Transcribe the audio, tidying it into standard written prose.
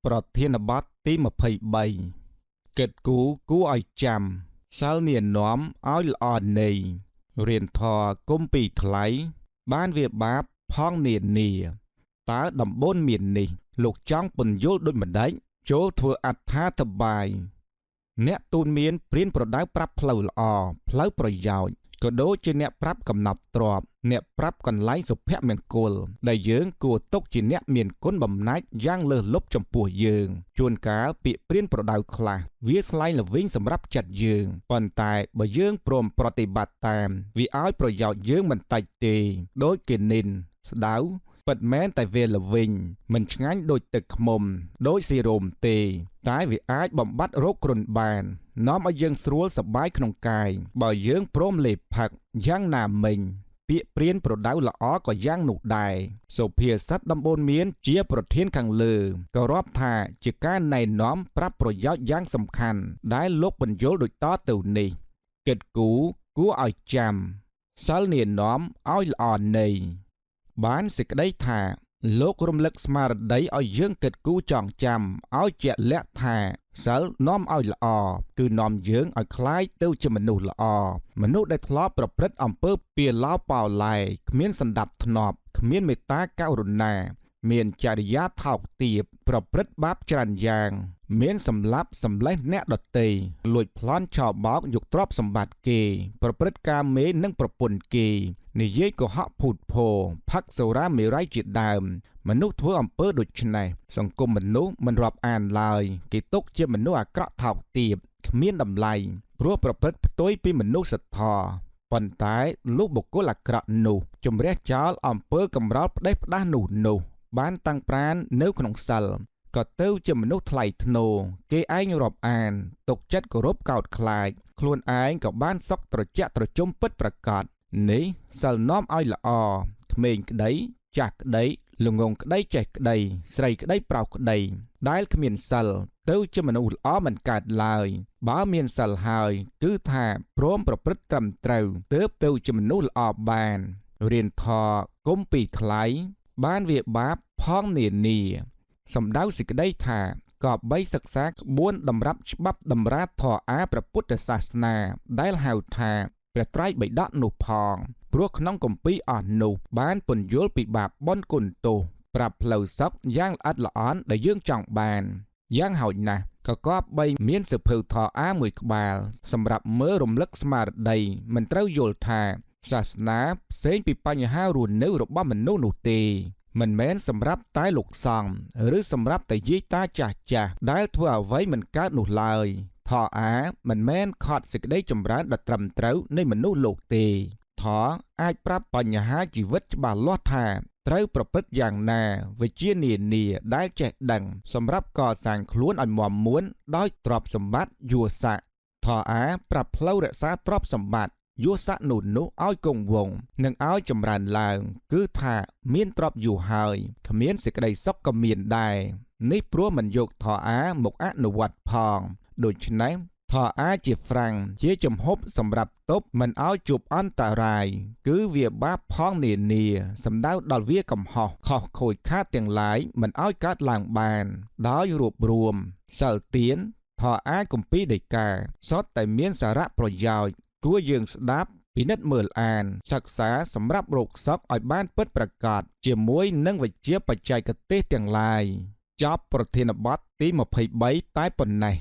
ប្រធានបទទី23គិតគូគួរឲ្យចាំសិលនានាំឲ្យល្អនៃរៀនធរគុំពីថ្លៃបានវាបាបផងនានាតើដំបូន្មាននេះលោកចង់ពន្យល់ដូចម្ដេចចូលធ្វើអត្ថាធិប្បាយអ្នកទូនមានព្រានប្រដៅប្រាប់ផ្លូវល្អផ្លូវប្រយោជន៍ក៏ដូចជាអ្នកប្រាប់កំណប់ទ្រព្យអ្នកប្រាប់កន្លែងសុភមង្គលដែលយើងគួរទុកជាអ្នកមានគុណបំណាច់យ៉ាងលើសលប់ចំពោះយើងជួនកាលពាក្យព្រានប្រដៅខ្លះវាស្លែងល្វីងសម្រាប់ចិត្តយើងប៉ុន្តែបើយើងព្រមប្រតិបត្តិតាមវាឲ្យប្រយោជន៍យើងមិនតិចទេដូចគេនិនស្ដៅពិតមែនតែវាល្វីងមិនឆ្ងាញ់ដូចទឹកឃ្មុំដូចស៊ីរ៉ូមទេតែវាអាចបំបត្តិរោគគ្រុនបាននាំឲ្យយើងស្រួលសប្បាយក្នុងកាយបើយើងព្រមលេបផឹកយ៉ាងណាមិញពាក្យព្រានប្រដៅល្អក៏យ៉ាងនោះដែរសុភាសិតដំបូន្មានជាប្រធានខាងលើក៏រាប់ថាជាការណែនាំប្រាប់ប្រយោជន៍យ៉ាងសំខាន់ដែលលោកបញ្យល់ដូចតទៅនេះគិតគូរគួរឲ្យចាំសិលនានាំឲ្យល្អនៃបានសេចក្តីថាលោករំលឹកស្មារតីឲ្យយើងគិតគូរចងចាំឲ្យជាក់លាក់ថាសិលនាំឲ្យល្អគឺនាំយើងឲ្យคล้ายទៅជាមនុស្សល្អមនុស្សដែលធ្លាប់ប្រព្រឹត្តអំពើពាឡោប៉ោឡែគ្មានសណ្ដាប់ធ្នាប់គ្មានមេត្តាករុណាមានចរិយាថោកទាបប្រព្រឹត្តបាបច្រើនយ៉ាងមានសម្លាប់សម្លេះអ្នកដទៃលួចប្លន់ឆោបោកយកទ្រព្យសម្បត្តិគេប្រព្រឹត្តកាមេនិងប្រពន្ធគេនិយាយកុហកភូតភរផឹកសុរាមេរ័យជាដើមមនុស្សធ្វើអំពើដូច្នេះសង្គមមនុស្សមិនរាប់អានឡើយគេទុកជាមនុស្សអាក្រក់ថោកទាបគ្មានតម្លៃព្រោះប្រព្រឹត្តផ្ទុយពីមនុស្សធម៌ប៉ុន្តែលោកបុគ្គលអាក្រក់នោះជំរះចោលអំពើកំរោលផ្ដេសផ្ដាស់នោះបានតាំងប្រាណនៅក្នុងសិលក៏ទៅជាមនុស្សថ្លៃថ្នូរគេឯងរាប់អានទុកចិត្តគោរពកោតខ្លាចខ្លួនឯងក៏បានសុខត្រជាក់ត្រជុំពិតប្រាកដនេះសិលនាំឲ្យល្អក្មេងក្តីចាស់ក្តីល្ងងក្តីចេះក្តីស្រីក្តីប្រុសក្តីដែលគ្មានសិលទៅជាមនុស្សល្អមិនកើតឡើយបើមានសិលហើយគឺថាព្រមប្រព្រឹត្តត្រឹមត្រូវទើបទៅជាមនុស្សល្អបានរៀនធរគុំពីថ្លៃបានវាបាបផងនានាសំដៅសេចក្តីថាក៏បីសិក្សាក្បួនតម្រាប់ច្បាប់តម្រាធរអាព្រះពុទ្ធសាសនាដែលហៅថាព្រះត្រៃបិដកនោះផងព្រោះក្នុងគម្ពីរអស់នោះបានពន្យល់ពីបាបបុណ្យគុណទោសប្រាប់ផ្លូវសុខយ៉ាងល្អិតល្អន់ដែលយើងចង់បានយ៉ាងហោចណាស់ក៏គប្បីមានសភៅធរអាមួយក្បាលសម្រាប់មើលរំលឹកស្មារតីមិនត្រូវយល់ថាសាសនាផ្សេងពីបញ្ហារស់នៅរបស់មនុស្សនោះទេមិនមែនសម្រាប់តែលោកសង្ឃឬសម្រាប់តែយាយតាចាស់ដែលធ្វើអ្វីមិនកើតនោះឡើយធរអាមិនមែនខត់សេចក្តីចម្រើនដ៏ត្រឹមត្រូវនៃមនុស្សលោកទេធរអាចប្រាប់បញ្ហាជីវិតច្បាស់លាស់ថាត្រូវប្រព្រឹត្តយ៉ាងណាវិជ្ជានានាដែលចេះដឹងសម្រាប់កសាងខ្លួនឲ្យមាំមួនដោយទ្រព្យសម្បត្តិយស័ក្តិធរអាប្រាប់ផ្លូវរក្សាទ្រព្យសម្បត្តិយស័ក្តិនោះឲ្យគង់វង្សនិងឲ្យចម្រើនឡើងគឺថាមានទ្រព្យយូរហើយគ្មានសេចក្តីសុខក៏មានដែរនេះព្រោះមិនយកធរអាមកអនុវត្តផងដូច្នេះធរអាជាហ្វ្រាំងជាជំហប់សម្រាប់ទប់មិនឲ្យជួបអន្តរាយគឺវាបាបផងនានាសម្ដៅដល់វាកំហុសខុសខូចខាតទាំងឡាយមិនឲ្យកើតឡើងបានដោយរួបរួមសិលទានធរអាគម្ពីរដីកាសុទ្ធតែមានសារៈប្រយោជន៍គួរយើងស្ដាប់ពិនិត្យមើលអានសិក្សាសម្រាប់រកសុខឲ្យបានពិតប្រាកដជាមួយនឹងវិជ្ជាបច្ចេកទេសទាំងឡាយចប់ប្រធានបទទី23តែប៉ុណ្ណេះ